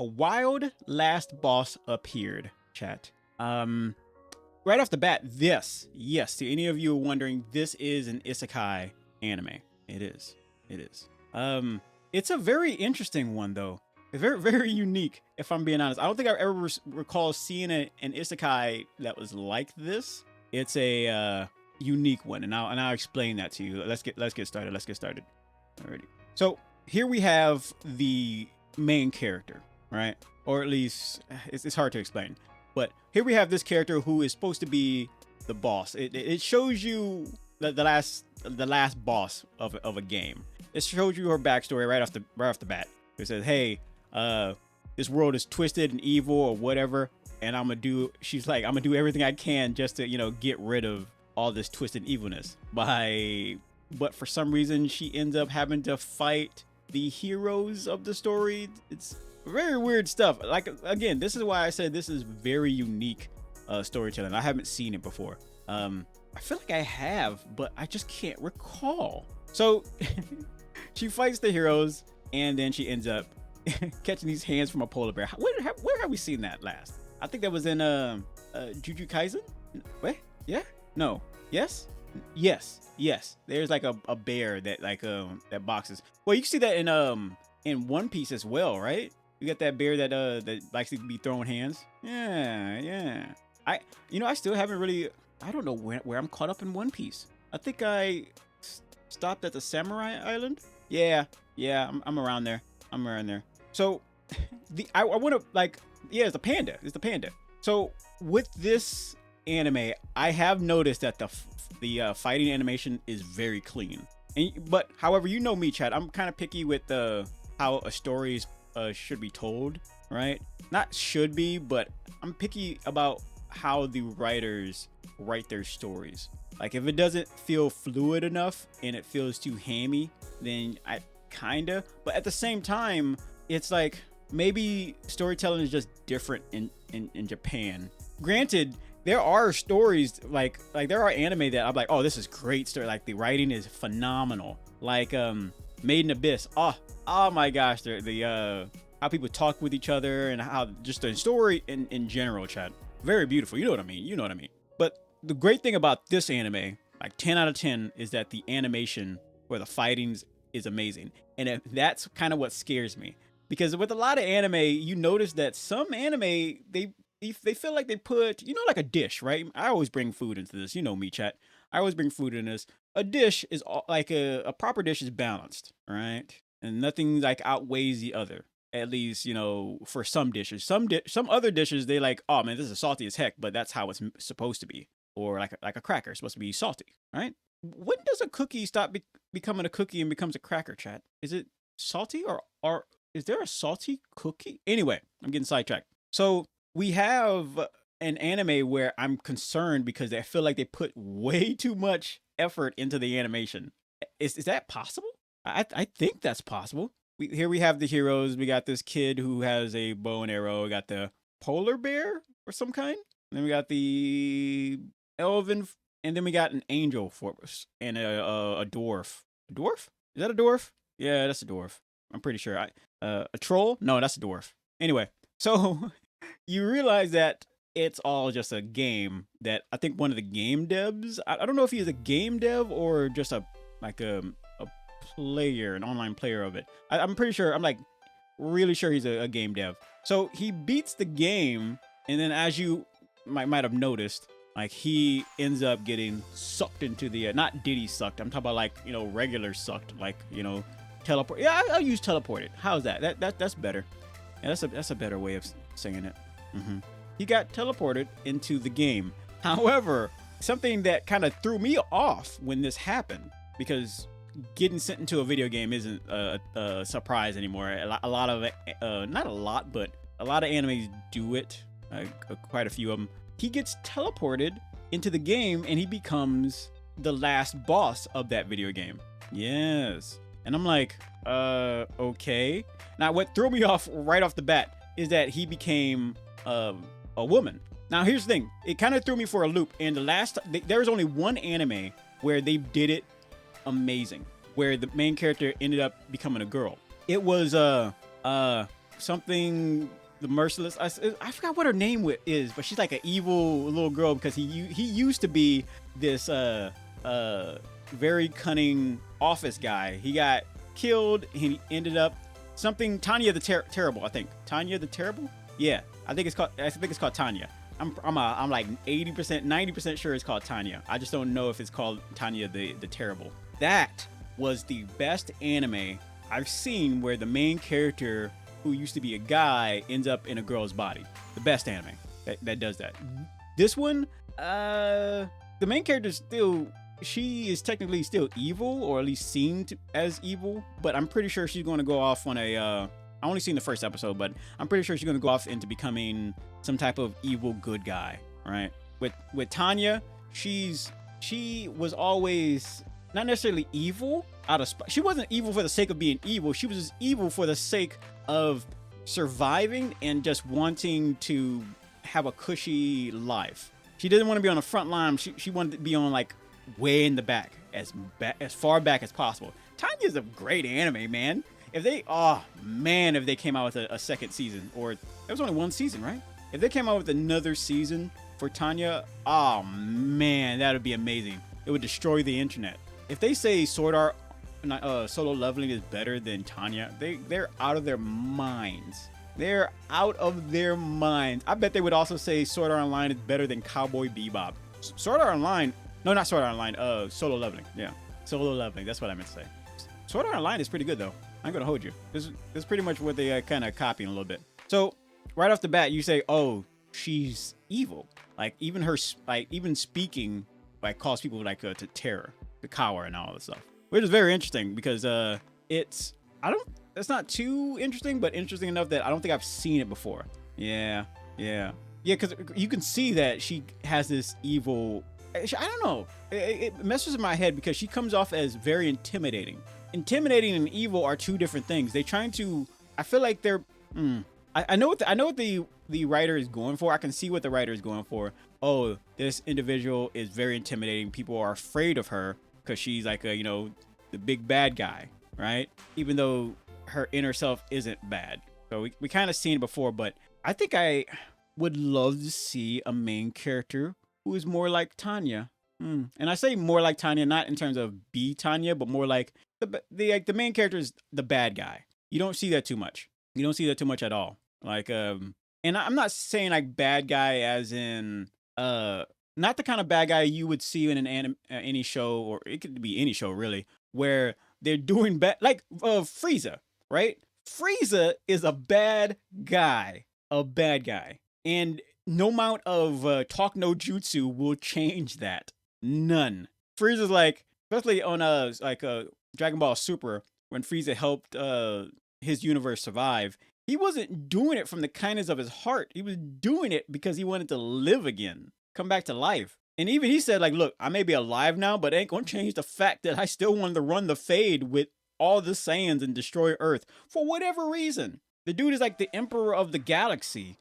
a wild last boss appeared, chat. Right off the bat, yes, to any of you wondering, this is an isekai anime. It is. It's a very interesting one though. It's very, very unique, if I'm being honest. I don't think I ever recall seeing an isekai that was like this. It's a unique one, and I'll explain that to you. Let's get started. Alrighty. So here we have the main character, right? Or at least it's hard to explain. But here we have this character who is supposed to be the boss. It shows you the last boss of a game. It shows you her backstory right off the bat. It says, hey, this world is twisted and evil or whatever, and she's like, I'm gonna do everything I can just to, get rid of all this twisted evilness. But for some reason she ends up having to fight the heroes of the story. It's very weird stuff. Like, again, this is why I said this is very unique storytelling. I haven't seen it before. I feel like I have, but I just can't recall. So she fights the heroes, and then she ends up catching these hands from a polar bear. Where have we seen that last? I think that was in Jujutsu Kaisen. Wait, yeah, no, yes. There's like a bear that that boxes. Well, you can see that in One Piece as well, right? You got that bear that likes to be throwing hands. Yeah. I still haven't really. I don't know where I'm caught up in One Piece. I think I stopped at the Samurai Island. Yeah. I'm around there. So I want to it's the panda. It's the panda. So with this anime, I have noticed that the fighting animation is very clean. But however, you know me, chat, I'm kind of picky with how a story should be told, right? Not should be, but I'm picky about how the writers write their stories. Like, if it doesn't feel fluid enough and it feels too hammy, then I kinda. But at the same time, it's like maybe storytelling is just different in Japan. Granted, there are stories like there are anime that I'm like, oh, this is great story. Like, the writing is phenomenal. Like Made in Abyss. Oh my gosh, the how people talk with each other and how just the story in general, chat. Very beautiful. You know what I mean. But the great thing about this anime, like 10 out of 10, is that the animation or the fightings is amazing. And that's kind of what scares me. Because with a lot of anime, you notice that some anime, they feel like they put, like a dish, right? I always bring food into this. You know me, chat. I always bring food in this. A dish is like a proper dish is balanced, right? And nothing like outweighs the other. At least, for some dishes. Some other dishes, they like, oh man, this is salty as heck, but that's how it's supposed to be. Or like a cracker, it's supposed to be salty, right? When does a cookie stop becoming a cookie and becomes a cracker, chat? Is it salty or is there a salty cookie? Anyway, I'm getting sidetracked. So we have an anime where I'm concerned because I feel like they put way too much effort into the animation. Is that possible? I think that's possible. Here we have the heroes. We got this kid who has a bow and arrow. We got the polar bear or some kind. And then we got the elven, and then we got an angel for us and a dwarf. A dwarf? Is that a dwarf? Yeah, that's a dwarf. I'm pretty sure. A troll? No, that's a dwarf. Anyway, so you realize that it's all just a game that I think one of the game devs, I don't know if he's a game dev or just a player, an online player of it. I'm pretty sure, I'm like really sure he's a game dev. So he beats the game, and then as you might have noticed, like, he ends up getting sucked into the not Diddy sucked. I'm talking about like, regular sucked, like, teleport. Yeah, I'll use teleported. How's that? That's better. Yeah, that's a better way of saying it. He got teleported into the game. However, something that kind of threw me off when this happened, because getting sent into a video game isn't a surprise anymore. A lot of it, not a lot, but a lot of animes do it. Quite a few of them. He gets teleported into the game and he becomes the last boss of that video game. Yes. And I'm like, okay. Now, what threw me off right off the bat is that he became a woman. Now, here's the thing. It kind of threw me for a loop. And there was only one anime where they did it amazing, where the main character ended up becoming a girl. It was something the merciless. I forgot what her name is, but she's like an evil little girl because he used to be this very cunning office guy. He got killed. He ended up something Tanya the Terrible. I think Tanya the Terrible. Yeah, I think it's called Tanya. I'm like 80%, 90% sure it's called Tanya. I just don't know if it's called Tanya the Terrible. That was the best anime I've seen where the main character who used to be a guy ends up in a girl's body. The best anime that does that. This one, the main character she is technically still evil, or at least seen as evil, but I'm pretty sure she's going to go off on I only seen the first episode, but I'm pretty sure she's going to go off into becoming some type of evil good guy, right? With Tanya, she was always not necessarily evil she wasn't evil for the sake of being evil. She was just evil for the sake of surviving and just wanting to have a cushy life. She didn't want to be on the front line. She wanted to be on like way in the back, as far back as possible. Tanya's a great anime, man. If they came out with a second season, or there was only one season, right? If they came out with another season for Tanya, oh man, that would be amazing. It would destroy the internet. If they say Solo Leveling is better than Tanya, they're out of their minds. They're out of their minds. I bet they would also say Sword Art Online is better than Cowboy Bebop. Sword Art Online, no, not Sword Art Online. Solo Leveling, yeah, Solo Leveling. That's what I meant to say. Sword Art Online is pretty good though. I'm gonna hold you. This is pretty much what they kind of copying a little bit. So right off the bat, you say, "Oh, she's evil." Like even speaking, like cause people like to terror, to cower, and all this stuff, which is very interesting because it's not too interesting, but interesting enough that I don't think I've seen it before. Yeah, because you can see that she has this evil. I don't know. It messes with my head because she comes off as very intimidating. Intimidating and evil are two different things. I feel like they're. I know what the writer is going for. I can see what the writer is going for. Oh, this individual is very intimidating. People are afraid of her because she's like the big bad guy, right? Even though her inner self isn't bad. So we kind of seen it before, but I think I would love to see a main character who is more like Tanya. And I say more like Tanya, not in terms of be Tanya, but more like the main character is the bad guy. You don't see that too much. You don't see that too much at all. Like, and I'm not saying like bad guy as in, not the kind of bad guy you would see in an any show, or it could be any show really, where they're doing bad, like Frieza, right? Frieza is a bad guy, and no amount of talk no jutsu will change that. None. Frieza's like, especially on Dragon Ball Super, when Frieza helped his universe survive, he wasn't doing it from the kindness of his heart. He was doing it because he wanted to live again, come back to life. And even he said, like, look, I may be alive now, but it ain't gonna change the fact that I still wanted to run the Fade with all the Saiyans and destroy Earth for whatever reason. The dude is like the emperor of the galaxy.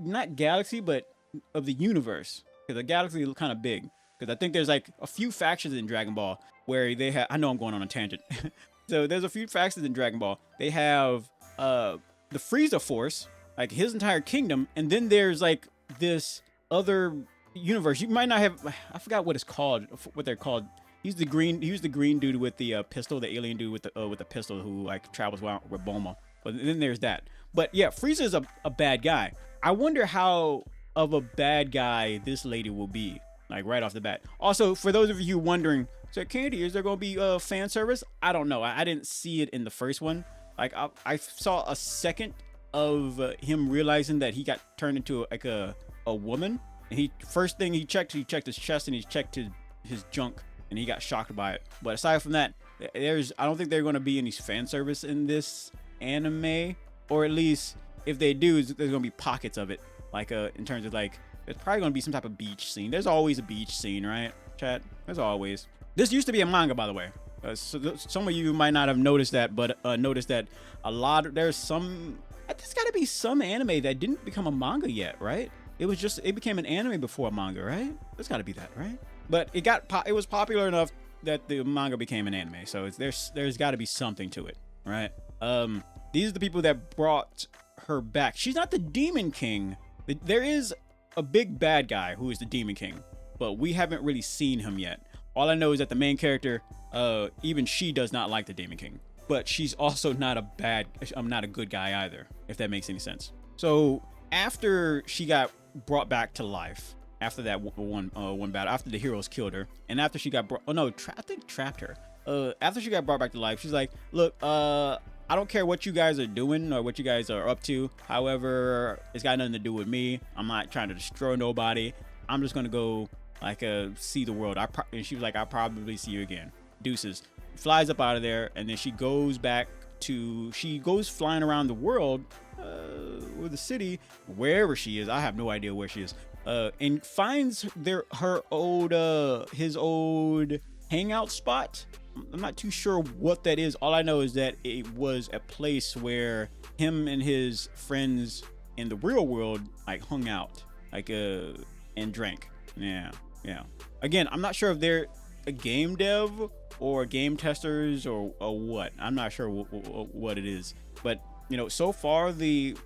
Not galaxy, but of the universe. Because the galaxy is kind of big. Because I think there's like a few factions in Dragon Ball where they have, I know I'm going on a tangent. So there's a few factions in Dragon Ball. They have the Frieza Force, like his entire kingdom. And then there's like this other universe. You might not have, I forgot what it's called, what they're called. He was the green dude with the pistol, the alien dude with the pistol who like travels around with Bulma. But then there's that. But yeah, Frieza is a bad guy. I wonder how of a bad guy this lady will be, like right off the bat. Also, for those of you wondering, so Candy, is there going to be fan service? I don't know. I didn't see it in the first one. Like I saw a second of him realizing that he got turned into like a woman. And first thing he checked his chest and he checked his junk, and he got shocked by it. But aside from that, I don't think there's going to be any fan service in this anime, or at least if they do, there's going to be pockets of it. Like in terms of like, there's probably going to be some type of beach scene. There's always a beach scene, right, chat? There's always. This used to be a manga, by the way. So some of you might not have noticed that, but noticed that there's got to be some anime that didn't become a manga yet, right? It became an anime before a manga, right? There's got to be that, right? But it was popular enough that the manga became an anime. So there's got to be something to it, right? These are the people that brought her back. She's not the Demon King. There is a big bad guy who is the Demon King, but we haven't really seen him yet. All I know is that the main character, even she does not like the Demon King, but she's also not not a good guy either, if that makes any sense. So after she got brought back to life, after that one battle, after the heroes killed her, and after she got I think trapped her. After she got brought back to life, she's like, look, I don't care what you guys are doing or what you guys are up to. However, it's got nothing to do with me. I'm not trying to destroy nobody. I'm just gonna go see the world. And she was like, I'll probably see you again. Deuces. Flies up out of there, and then she goes flying around the world, or the city, wherever she is. I have no idea where she is. And finds his old hangout spot. I'm not too sure what that is. All I know is that it was a place where him and his friends in the real world hung out, and drank. Yeah. Again, I'm not sure if they're a game dev or game testers or what. I'm not sure what it is. But so far the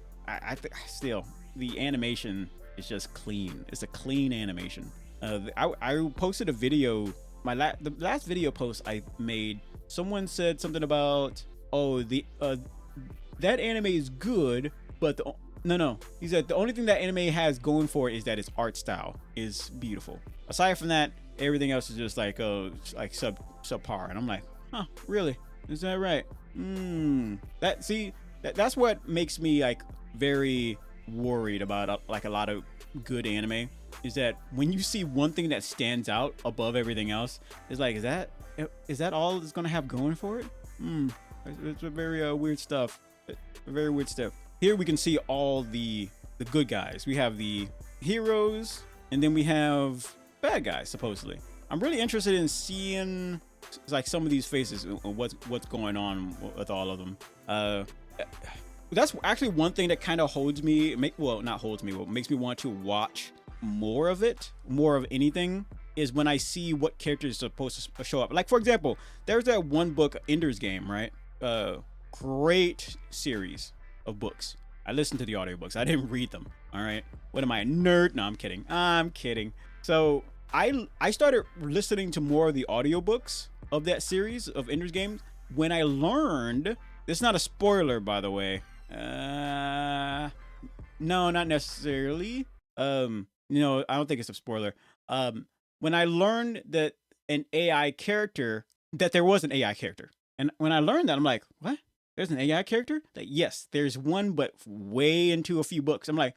animation is just clean. It's a clean animation. I posted a video. The last video post I made, someone said something about, that anime is good, but no. He said the only thing that anime has going for it is that its art style is beautiful. Aside from that, everything else is just subpar. And I'm like, huh, really? Is that right? That's what makes me very worried about a lot of good anime. Is that when you see one thing that stands out above everything else, it's like, is that all it's gonna have going for it? It's a very weird stuff. Very weird stuff. Here we can see all the good guys. We have the heroes, and then we have bad guys. Supposedly, I'm really interested in seeing some of these faces and what's going on with all of them. That's actually one thing that kind of makes me want to watch more of it, more of anything, is when I see what characters are supposed to show up. For example, there's that one book, Ender's Game, right? Great series of books. I listened to the audiobooks. I didn't read them. All right. What am I, a nerd? No, I'm kidding. So I started listening to more of the audiobooks of that series of Ender's Game when I learned, this is not a spoiler, by the way. No, not necessarily. I don't think it's a spoiler. When I learned that there was an AI character. And when I learned that, I'm like, what? There's an AI character? Yes, there's one, but way into a few books. I'm like,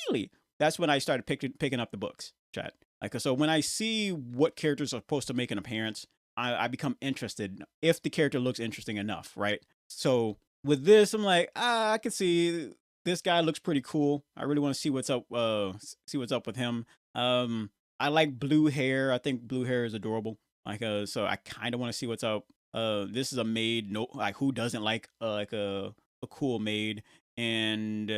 really? That's when I started picking up the books, chat. So when I see what characters are supposed to make an appearance, I become interested if the character looks interesting enough, right? So with this, I'm like, I can see this guy looks pretty cool. I really want to see what's up with him. I like blue hair. I think blue hair is adorable. So I kind of want to see what's up. This is a maid. No, who doesn't like a cool maid? And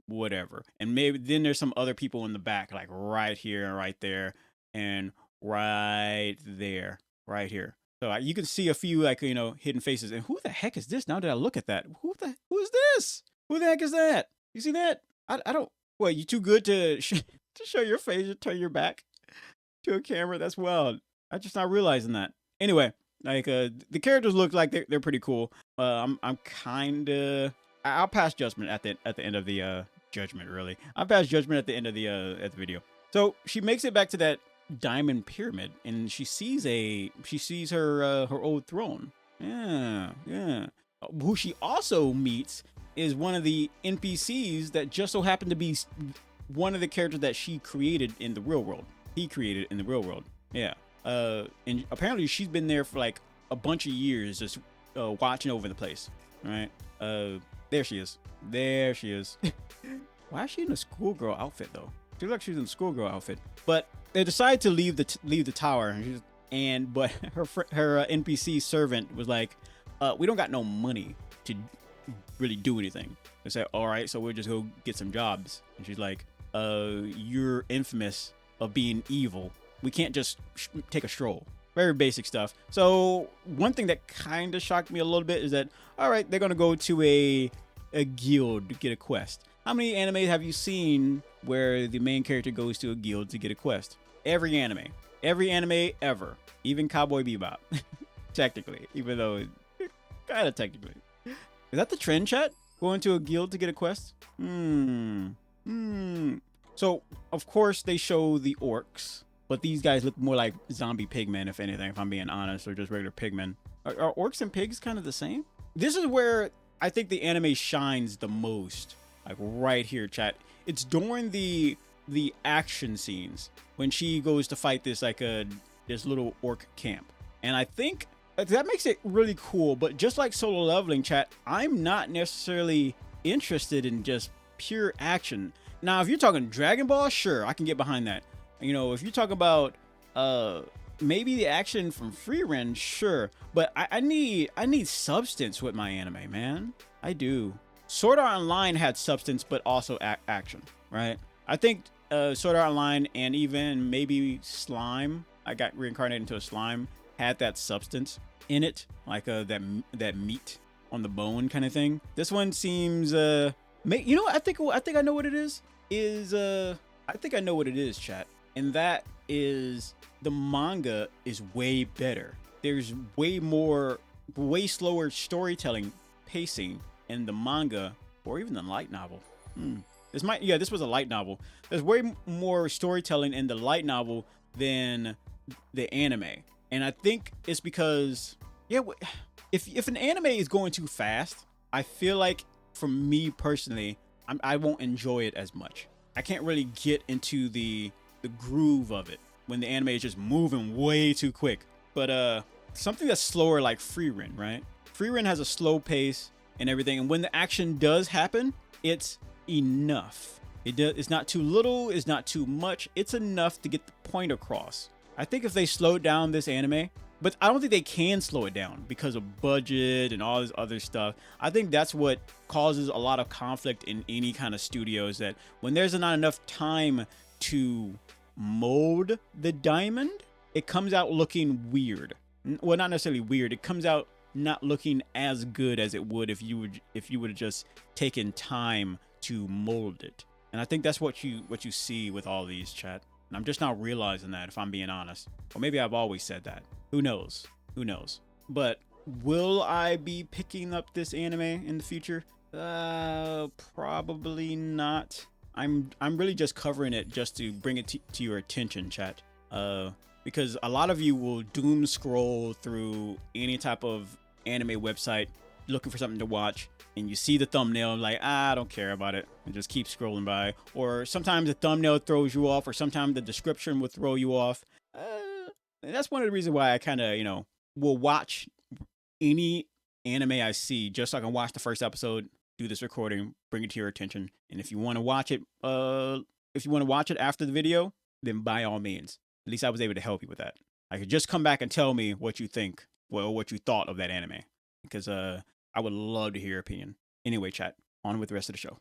whatever. And maybe then there's some other people in the back, right here, right there, and right there, right here. So you can see a few hidden faces. And who the heck is this? Now that I look at that, who is this? Who the heck is that? You see that? I don't. What, you too good to show your face and turn your back to a camera? That's wild. I'm just not realizing that. Anyway, the characters look like they're pretty cool. I'm kind of. I'll pass judgment at the end of the judgment. Really, I'll pass judgment at the end of the video. So she makes it back to that diamond pyramid, and she sees her old throne. Yeah. Who she also meets is one of the NPCs that just so happened to be one of the characters that she created in the real world. He created in the real world. Yeah. And apparently she's been there for a bunch of years, just watching over the place. All right. There she is. Why is she in a schoolgirl outfit though? She looks like she's in a schoolgirl outfit. But they decide to leave the tower, but her NPC servant was like, we don't got no money to really do anything. They said, all right, so we'll just go get some jobs. And she's like, you're infamous of being evil. We can't just take a stroll. Very basic stuff. So one thing that kind of shocked me a little bit is that, all right, they're gonna go to a guild to get a quest. How many anime have you seen where the main character goes to a guild to get a quest? Every anime ever, even Cowboy Bebop, technically, even though kind of technically. Is that the trend, chat? Going to a guild to get a quest? So of course they show the orcs, but these guys look more like zombie pigmen, if anything, if I'm being honest, or just regular pigmen. Are orcs and pigs kind of the same? This is where I think the anime shines the most. Like right here, chat. It's during the action scenes when she goes to fight this this little orc camp. And I think that makes it really cool. But just like Solo Leveling, chat, I'm not necessarily interested in just pure action. Now, if you're talking Dragon Ball, sure, I can get behind that. You know, if you talk about maybe the action from Frieren, sure, but I need substance with my anime, man. I do. Sword Art Online had substance, but also action, right? I think Sword Art Online and even maybe Slime, I got reincarnated into a slime, had that substance in it, like that meat on the bone kind of thing. This one seems you know, I think I know what it is. I think I know what it is, chat. And that is the manga is way better. There's way slower storytelling pacing in the manga, or even the light novel. This was a light novel. There's way more storytelling in the light novel than the anime. And I think it's because, if an anime is going too fast, I feel like for me personally, I won't enjoy it as much. I can't really get into the groove of it when the anime is just moving way too quick. But something that's slower, like Frieren, right? Frieren has a slow pace and everything, and when the action does happen, it's enough. It's not too little, it's not too much. It's enough to get the point across. I think if they slowed down this anime, but I don't think they can slow it down because of budget and all this other stuff. I think that's what causes a lot of conflict in any kind of studio, is that when there's not enough time to mold the diamond, it comes out looking weird. Well, not necessarily weird. It comes out not looking as good as it would if you would have just taken time to mold it. And I think that's what you see with all these, chat. And I'm just not realizing that, if I'm being honest. Or maybe I've always said that. Who knows? But will I be picking up this anime in the future? Probably not. I'm really just covering it just to bring it to your attention, chat. Because a lot of you will doom scroll through any type of anime website looking for something to watch, and you see the thumbnail like, I don't care about it, and just keep scrolling by. Or sometimes the thumbnail throws you off, or sometimes the description will throw you off. And that's one of the reasons why I kind of, will watch any anime I see just so I can watch the first episode, do this recording, bring it to your attention. And if you want to watch it, after the video, then by all means. At least I was able to help you with that. I could just come back and tell me what you think, what you thought of that anime, because I would love to hear your opinion. Anyway, chat, on with the rest of the show.